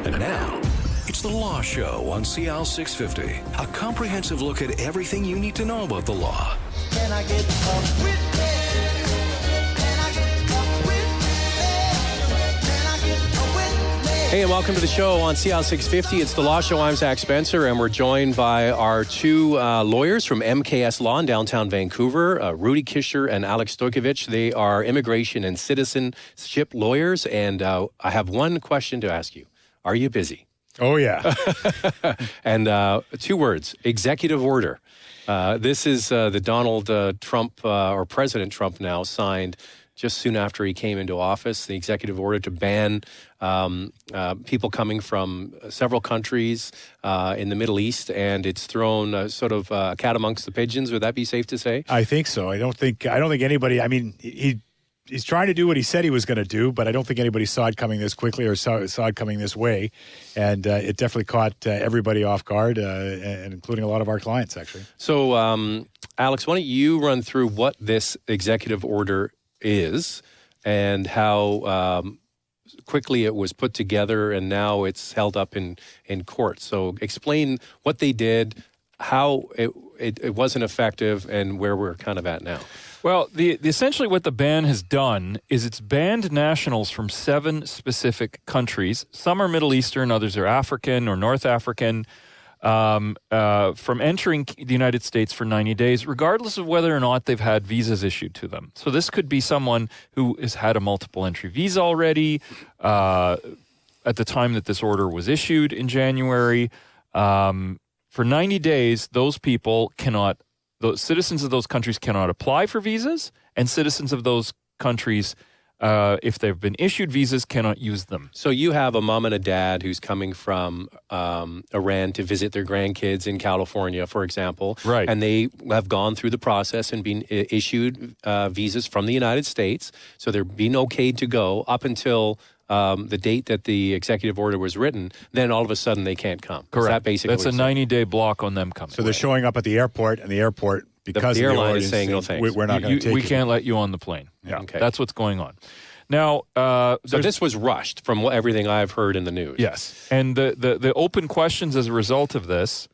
And now, it's The Law Show on CL 650. A comprehensive look at everything you need to know about the law. Can I get a witness? Can I get a witness? Can I get a witness? Hey, and welcome to the show on CL 650. It's The Law Show. I'm Zach Spencer, and we're joined by our two lawyers from MKS Law in downtown Vancouver, Rudy Kischer and Alex Stojicevic. They are immigration and citizenship lawyers, and I have one question to ask you. Are you busy? Oh, yeah. And 2 words, executive order. This is the Donald Trump, or President Trump now, signed just soon after he came into office, the executive order to ban people coming from several countries in the Middle East, and it's thrown sort of a cat amongst the pigeons. Would that be safe to say? I think so. I don't think anybody, I mean, he's trying to do what he said he was going to do, but I don't think anybody saw it coming this quickly or saw it coming this way. And it definitely caught everybody off guard, and including a lot of our clients, actually. So, Alex, why don't you run through what this executive order is and how quickly it was put together and now it's held up in court. So explain what they did, how it wasn't effective, and where we're kind of at now. Well, essentially what the ban has done is it's banned nationals from 7 specific countries. Some are Middle Eastern, others are African or North African, from entering the United States for 90 days, regardless of whether or not they've had visas issued to them. So this could be someone who has had a multiple entry visa already at the time that this order was issued in January. For 90 days, those citizens of those countries cannot apply for visas, and citizens of those countries, if they've been issued visas, cannot use them. So you have a mom and a dad who's coming from Iran to visit their grandkids in California, for example. Right. And they have gone through the process and been issued visas from the United States. So they're being okayed to go up until the date that the executive order was written. Then all of a sudden they can't come. Correct. Is that basically That's a 90-day block on them coming. So they're showing up at the airport, and the airport, because the airline of is saying no thanks. We're not going to take you. We can't let you on the plane. Yeah. Okay. That's what's going on. Now, so this was rushed from everything I've heard in the news. Yes. And the open questions as a result of this.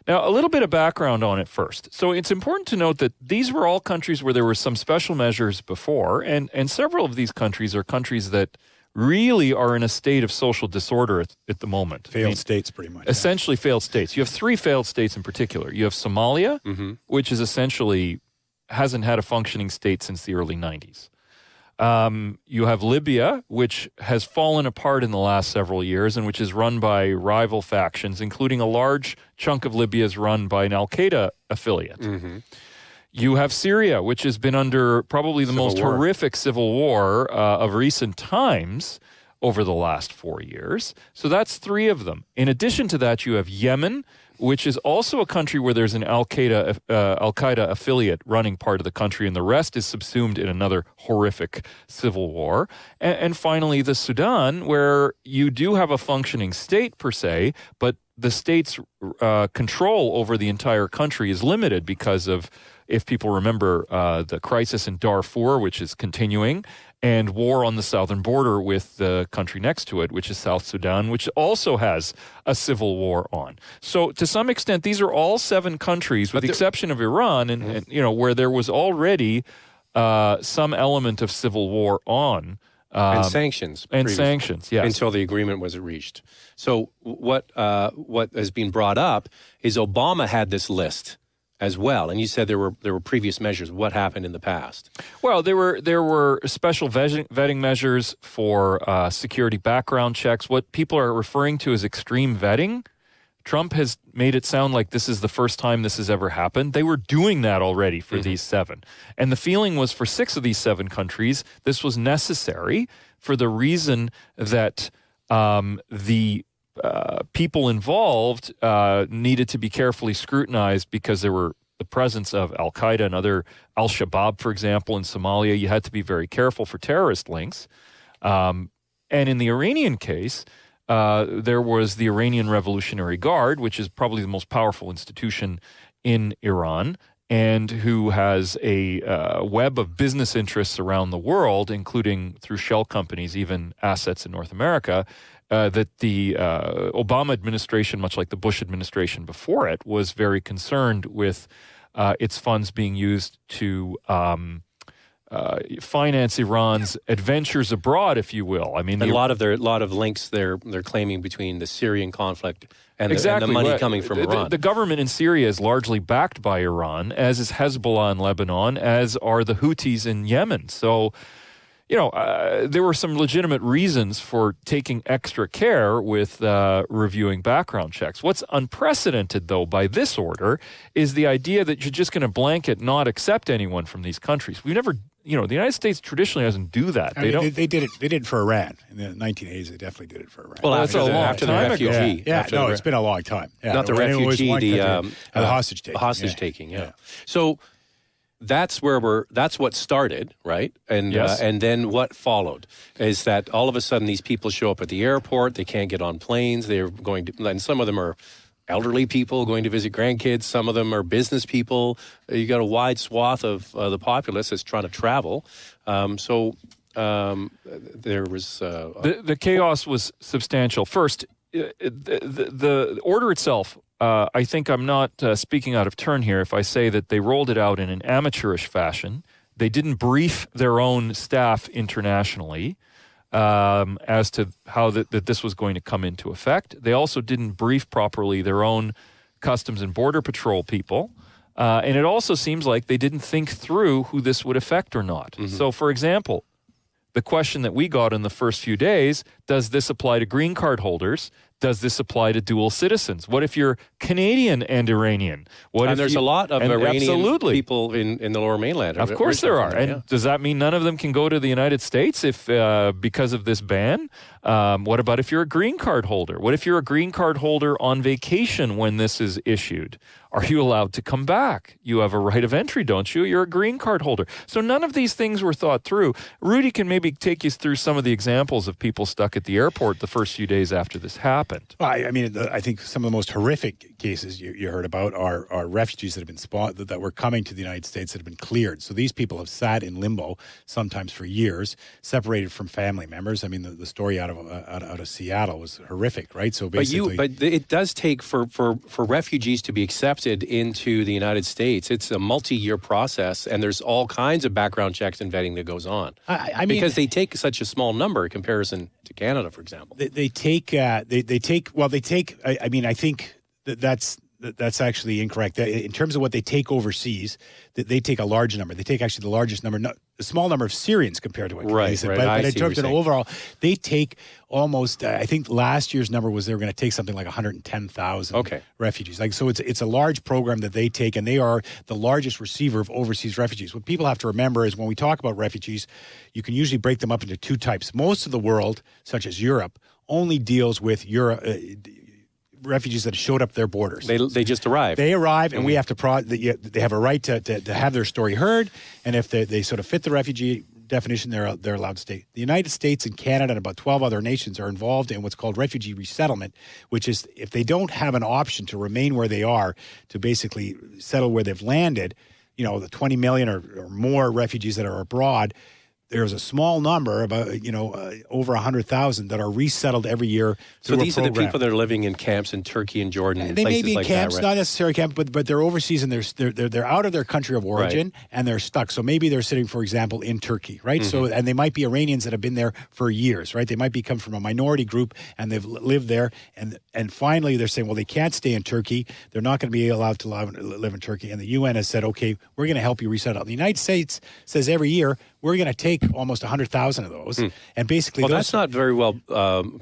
Now, a little bit of background on it first. So it's important to note that these were all countries where there were some special measures before, and several of these countries are countries that really are in a state of social disorder at the moment. Failed states, pretty much. Essentially failed states. You have 3 failed states in particular. You have Somalia, which is essentially hasn't had a functioning state since the early 90s. You have Libya, which has fallen apart in the last several years and which is run by rival factions, including a large chunk of Libya is run by an al-Qaeda affiliate. You have Syria, which has been under probably the most horrific civil war of recent times over the last 4 years. So that's 3 of them. In addition to that, you have Yemen, which is also a country where there's an al-Qaeda affiliate running part of the country, and the rest is subsumed in another horrific civil war. And finally, the Sudan, where you do have a functioning state per se, but the state's control over the entire country is limited because of, if people remember, the crisis in Darfur, which is continuing, and war on the southern border with the country next to it, which is South Sudan, which also has a civil war on. So to some extent, these are all 7 countries, with the exception of Iran, and where there was already some element of civil war on. And sanctions. And sanctions, yes. Until the agreement was reached. So what has been brought up is Obama had this list as well, and you said there were previous measures. What happened in the past? Well, there were special vetting measures for security background checks. What people are referring to as extreme vetting, Trump has made it sound like this is the first time this has ever happened. They were doing that already for these 7. And the feeling was for 6 of these 7 countries, this was necessary for the reason that the people involved needed to be carefully scrutinized because there were the presence of al-Qaeda and other al-Shabaab, for example, in Somalia. You had to be very careful for terrorist links. And in the Iranian case, there was the Iranian Revolutionary Guard, which is probably the most powerful institution in Iran, and who has a web of business interests around the world, including through shell companies, even assets in North America. that the Obama administration, much like the Bush administration before it, was very concerned with its funds being used to finance Iran's adventures abroad, if you will. I mean, a lot of links they're claiming between the Syrian conflict and the money coming from Iran. The government in Syria is largely backed by Iran, as is Hezbollah in Lebanon, as are the Houthis in Yemen. So, there were some legitimate reasons for taking extra care with reviewing background checks. What's unprecedented, though, by this order is the idea that you're just going to blanket not accept anyone from these countries. We've never, the United States traditionally doesn't do that. They did it. They did it for Iran in the 1980s. They definitely did it for Iran. Well, that's after the refugee. It's been a long time. Yeah, not the refugee, the hostage taking. Hostage taking. Yeah. So. That's what started, right? And yes. And then what followed is that all of a sudden these people show up at the airport. They can't get on planes. They're going to, and some of them are elderly people going to visit grandkids. Some of them are business people. You got a wide swath of the populace that's trying to travel. There was the chaos was substantial. First, the order itself. I think I'm not speaking out of turn here if I say that they rolled it out in an amateurish fashion. They didn't brief their own staff internationally as to how that this was going to come into effect. They also didn't brief properly their own Customs and Border Patrol people. And it also seems like they didn't think through who this would affect or not. Mm-hmm. So, for example, the question that we got in the first few days, does this apply to green card holders? Does this apply to dual citizens? What if you're Canadian and Iranian? There's a lot of Iranian people in the Lower Mainland. Of course there are. And does that mean none of them can go to the United States if because of this ban? What about if you're a green card holder? What if you're a green card holder on vacation when this is issued? Are you allowed to come back? You have a right of entry, don't you? You're a green card holder. So none of these things were thought through. Rudy can maybe take you through some of the examples of people stuck at the airport the first few days after this happened. Well, I mean, I think some of the most horrific cases you heard about are refugees that have been that were coming to the United States that have been cleared. So these people have sat in limbo sometimes for years, separated from family members. I mean, the story out of Seattle was horrific, right? So basically, but it does take for refugees to be accepted into the United States. It's a multi-year process, and there's all kinds of background checks and vetting that goes on. I mean, because they take such a small number in comparison to Canada, for example. They take. I mean, I think that's actually incorrect. In terms of what they take overseas, they take a large number. They take actually the largest number, a small number of Syrians compared to what Canadians did. But in terms of overall, they take almost, I think last year's number was they were going to take something like 110,000 refugees. So it's a large program that they take, and they are the largest receiver of overseas refugees. What people have to remember is when we talk about refugees, you can usually break them up into two types. Most of the world, such as Europe, only deals with refugees that showed up their borders. They just arrive. They arrive, and we have to they have a right to have their story heard, and if they sort of fit the refugee definition, they're allowed to stay. The United States and Canada and about 12 other nations are involved in what's called refugee resettlement, which is if they don't have an option to remain where they are, to basically settle where they've landed, the 20 million or more refugees that are abroad, there's a small number, about over 100,000 that are resettled every year. So these are the people that are living in camps in Turkey and Jordan. And they places may be in like camps, that, right? not necessarily camps, but they're overseas and they're out of their country of origin, and they're stuck. So maybe they're sitting, for example, in Turkey, right? Mm-hmm. So and they might be Iranians that have been there for years, right? They might come from a minority group and they've lived there, and finally they're saying, well, they can't stay in Turkey. They're not going to be allowed to live in Turkey, and the UN has said, okay, we're going to help you resettle. The United States says every year we're going to take almost 100,000 of those, and basically, that's not very well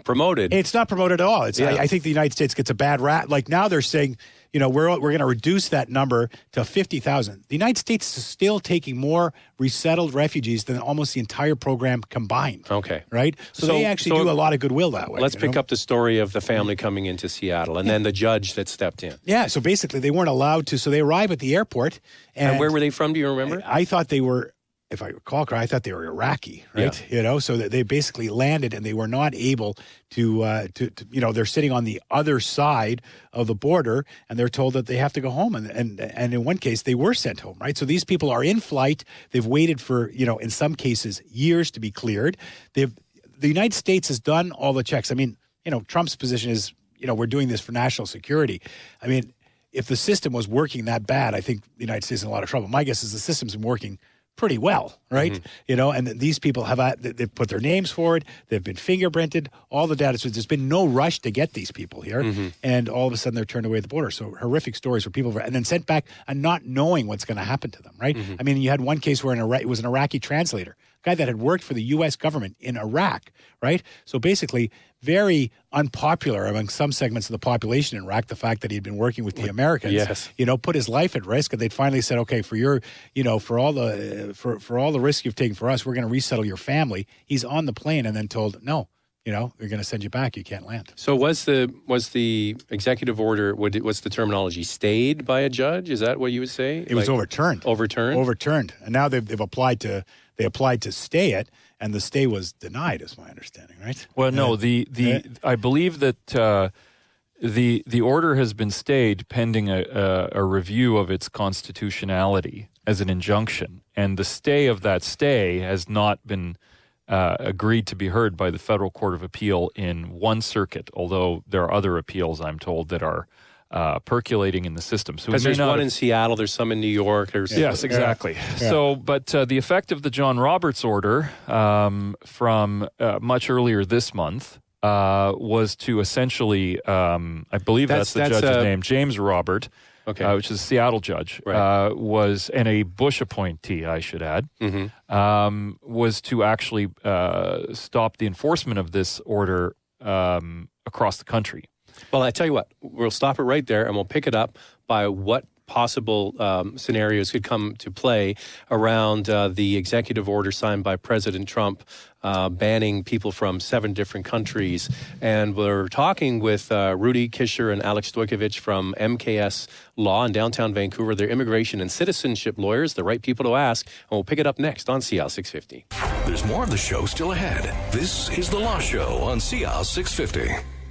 promoted. It's not promoted at all. I think the United States gets a bad rap. Like now, they're saying, we're going to reduce that number to 50,000. The United States is still taking more resettled refugees than almost the entire program combined. Okay, right. So they actually do a lot of goodwill that way. Let's pick up the story of the family coming into Seattle, and then the judge that stepped in. Yeah. So basically, they weren't allowed to. So they arrive at the airport, and where were they from? Do you remember? I thought they were. If I recall correctly, I thought they were Iraqi, right? Yeah. So that they basically landed and they were not able to they're sitting on the other side of the border and they're told that they have to go home. And in one case, they were sent home, right? So these people are in flight. They've waited for, in some cases, years to be cleared. The United States has done all the checks. I mean, Trump's position is, we're doing this for national security. I mean, if the system was working that bad, I think the United States is in a lot of trouble. My guess is the system's been working pretty well, right? And these people they've put their names forward, they've been fingerprinted, all the data. So there's been no rush to get these people here, and all of a sudden they're turned away at the border. So horrific stories where people and then sent back and not knowing what's going to happen to them, right? I mean, you had one case where it was an Iraqi translator, a guy that had worked for the U.S. government in Iraq, right? So basically, very unpopular among some segments of the population in Iraq, the fact that he'd been working with the Americans, put his life at risk. And they'd finally said, okay, for your, for all the risk you've taken for us, we're going to resettle your family. He's on the plane and then told, no, they're going to send you back. You can't land. So was the executive order, what's the terminology, stayed by a judge? Is that what you would say? It was overturned. Overturned? And now they've applied to stay it, and the stay was denied, is my understanding, right? Well, no, I believe that the order has been stayed pending a review of its constitutionality as an injunction, and the stay of that stay has not been agreed to be heard by the Federal Court of Appeal in one circuit, although there are other appeals, I'm told, that are percolating in the system. So because there's one in Seattle, there's some in New York. Yes, exactly. Yeah. So, but the effect of the John Roberts order from much earlier this month was to essentially, I believe that's the judge's name, James Robert, which is a Seattle judge, was, and a Bush appointee, I should add, was to actually stop the enforcement of this order across the country. Well, I tell you what, we'll stop it right there and we'll pick it up by what possible scenarios could come to play around the executive order signed by President Trump banning people from 7 different countries. And we're talking with Rudy Kischer and Alex Stojicevic from MKS Law in downtown Vancouver. They're immigration and citizenship lawyers, the right people to ask. And we'll pick it up next on CL 650. There's more of the show still ahead. This is The Law Show on CL 650.